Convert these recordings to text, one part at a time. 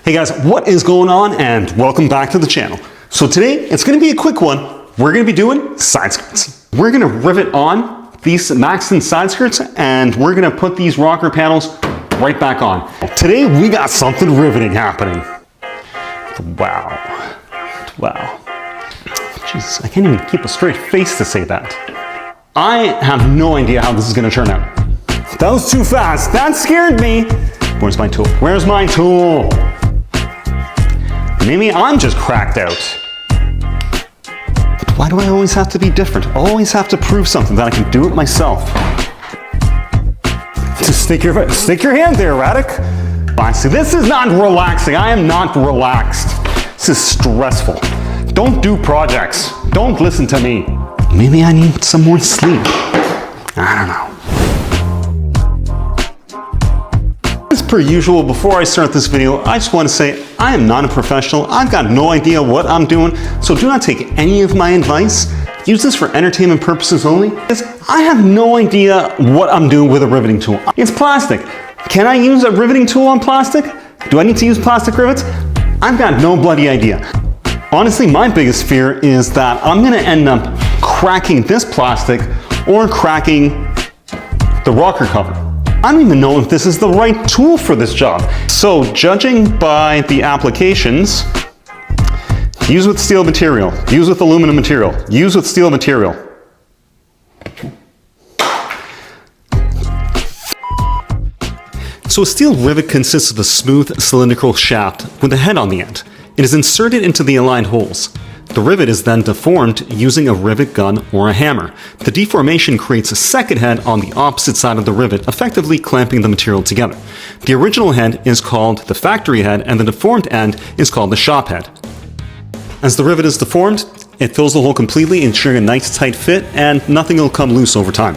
Hey guys, what is going on? And welcome back to the channel. So today, it's gonna be a quick one. We're gonna be doing side skirts. We're gonna rivet on these maxed-in side skirts and we're gonna put these rocker panels right back on. Today, we got something riveting happening. Wow. Jesus, I can't even keep a straight face to say that. I have no idea how this is gonna turn out. That was too fast. That scared me. Where's my tool? Where's my tool? Maybe I'm just cracked out. But why do I always have to be different? I always have to prove something that I can do it myself. Just stick your hand there, Radek. See, this is not relaxing. I am not relaxed. This is stressful. Don't do projects. Don't listen to me. Maybe I need some more sleep. I don't know. As per usual, before I start this video, I just want to say I am not a professional. I've got no idea what I'm doing, so do not take any of my advice. Use this for entertainment purposes only. I have no idea what I'm doing with a riveting tool. It's plastic. Can I use a riveting tool on plastic? Do I need to use plastic rivets? I've got no bloody idea. Honestly, my biggest fear is that I'm gonna end up cracking this plastic or cracking the rocker cover. I don't even know if this is the right tool for this job. So judging by the applications, use with steel material, use with aluminum material, use with steel material. So a steel rivet consists of a smooth cylindrical shaft with a head on the end. It is inserted into the aligned holes. The rivet is then deformed using a rivet gun or a hammer. The deformation creates a second head on the opposite side of the rivet, effectively clamping the material together. The original head is called the factory head and the deformed end is called the shop head. As the rivet is deformed, it fills the hole completely, ensuring a nice tight fit and nothing will come loose over time.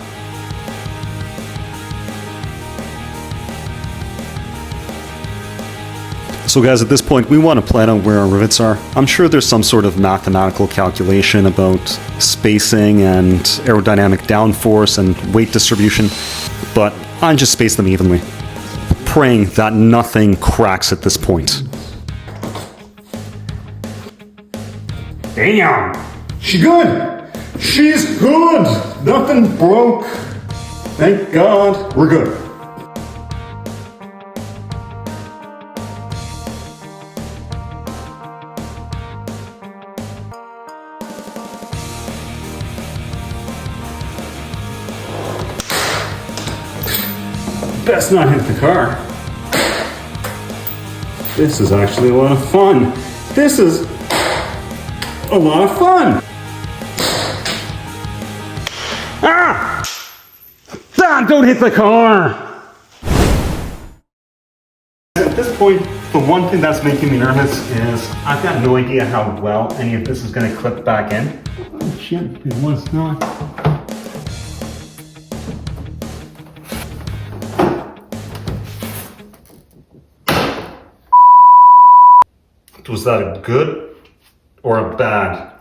So guys, at this point, we want to plan out where our rivets are. I'm sure there's some sort of mathematical calculation about spacing and aerodynamic downforce and weight distribution, but I just space them evenly, praying that nothing cracks at this point. Damn! She's good! She's good! Nothing broke! Thank God, we're good. Best not hit the car. This is actually a lot of fun. This is a lot of fun. Ah! Don't hit the car. At this point, the one thing that's making me nervous is I've got no idea how well any of this is going to clip back in. Oh shit, it was not. Was that a good or a bad?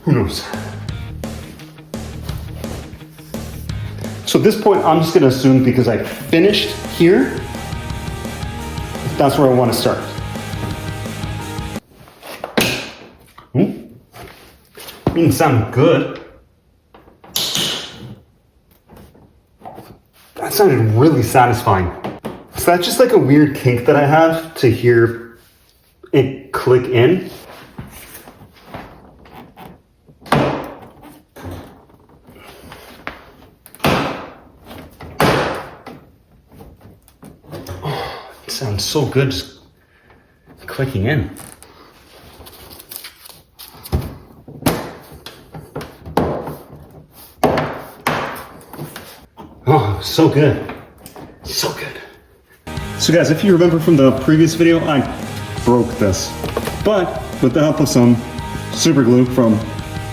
Who knows? So at this point, I'm just gonna assume because I finished here, that's where I want to start. Didn't sound good. That sounded really satisfying. Is that just like a weird kink that I have to hear it click in? Oh, it sounds so good just clicking in. Oh, so good. So good. So guys, if you remember from the previous video, I broke this. But with the help of some super glue from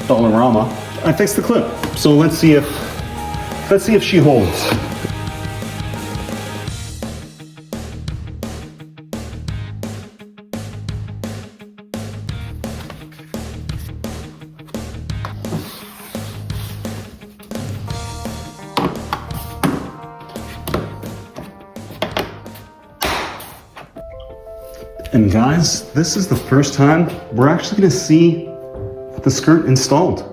Dollarama, I fixed the clip. So let's see if she holds. And guys, this is the first time we're actually gonna see the skirt installed.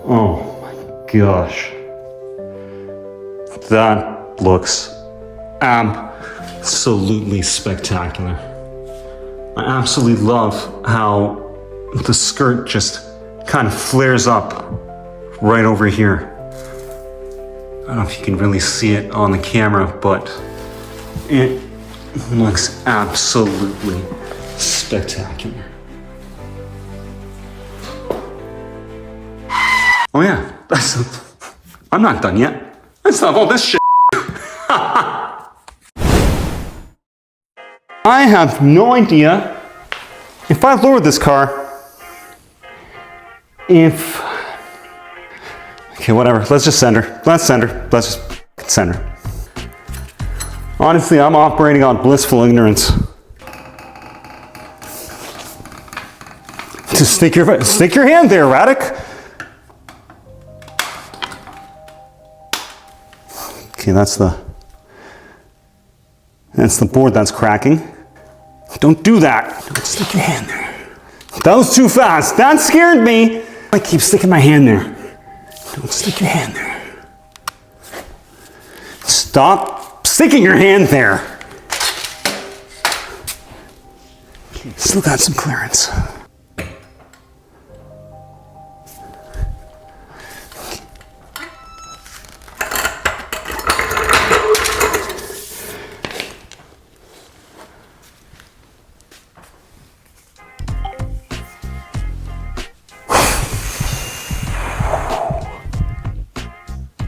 Oh my gosh. That looks absolutely spectacular. I absolutely love how the skirt just kind of flares up right over here. I don't know if you can really see it on the camera, but it looks absolutely spectacular. Oh yeah, I'm not done yet. That's not all this shit. I have no idea if I lower this car, okay, whatever, let's just send her. Let's send her. Let's just send her. Honestly, I'm operating on blissful ignorance. Just stick your hand there, Radic. Okay, that's the board that's cracking. Don't do that. Don't stick your hand there. That was too fast. That scared me. I keep sticking my hand there. Don't stick your hand there. Stop sticking your hand there. Still got some clearance.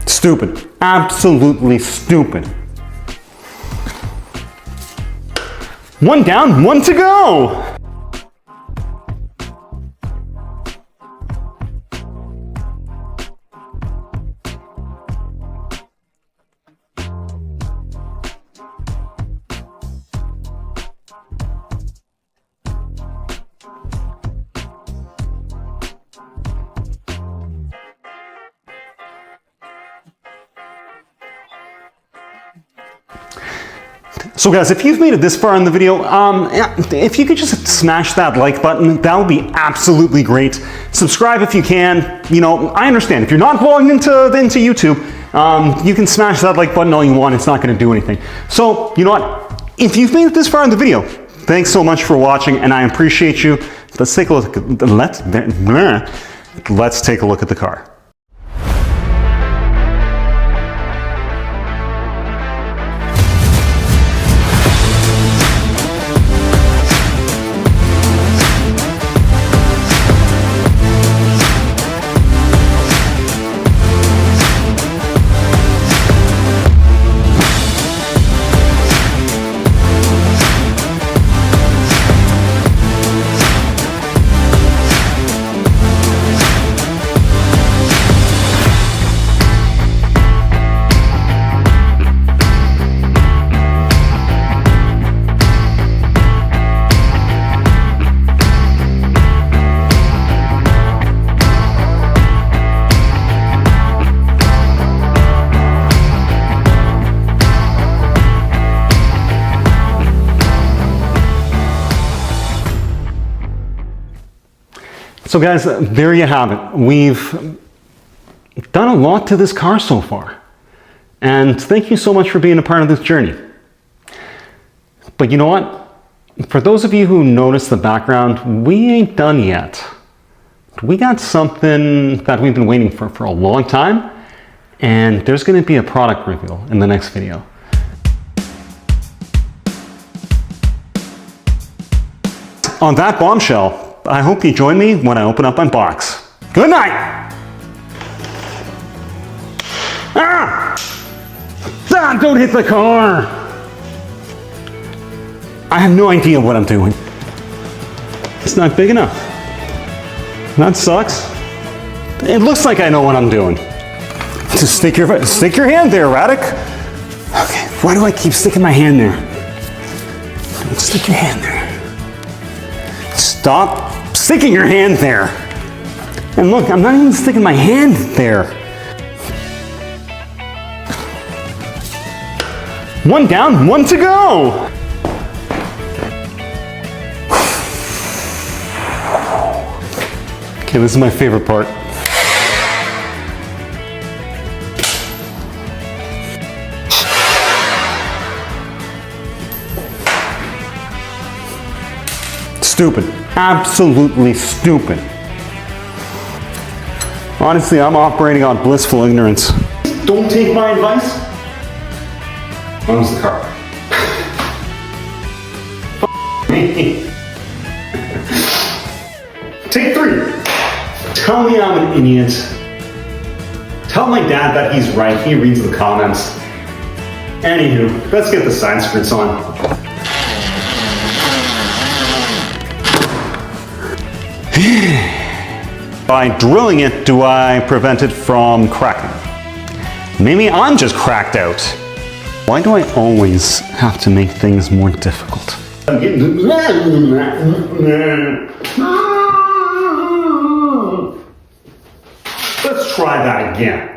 Stupid. Absolutely stupid. One down, one to go. So guys, if you've made it this far in the video, if you could just smash that like button, that would be absolutely great. Subscribe if you can. You know, I understand if you're not logged into YouTube, you can smash that like button all you want. It's not going to do anything. So you know what? If you've made it this far in the video, thanks so much for watching, and I appreciate you. Let's take a look. Let's take a look at the car. So guys, there you have it. We've done a lot to this car so far. And thank you so much for being a part of this journey. But you know what? For those of you who noticed the background, we ain't done yet. We got something that we've been waiting for a long time, and there's going to be a product reveal in the next video. On that bombshell, I hope you join me when I open up my box. Good night! Ah! Ah, don't hit the car! I have no idea what I'm doing. It's not big enough. That sucks. It looks like I know what I'm doing. Just stick your hand there, Radic. Okay, why do I keep sticking my hand there? Don't stick your hand there. Stop sticking your hand there. And look, I'm not even sticking my hand there. One down, one to go. Okay, this is my favorite part. Stupid. Absolutely stupid. Honestly, I'm operating on blissful ignorance. Don't take my advice. Owns the car. Me. Take 3. Tell me I'm an idiot. Tell my dad that he's right. He reads the comments. Anywho, let's get the side skirts on. By drilling it, do I prevent it from cracking? Maybe I'm just cracked out. Why do I always have to make things more difficult? Let's try that again.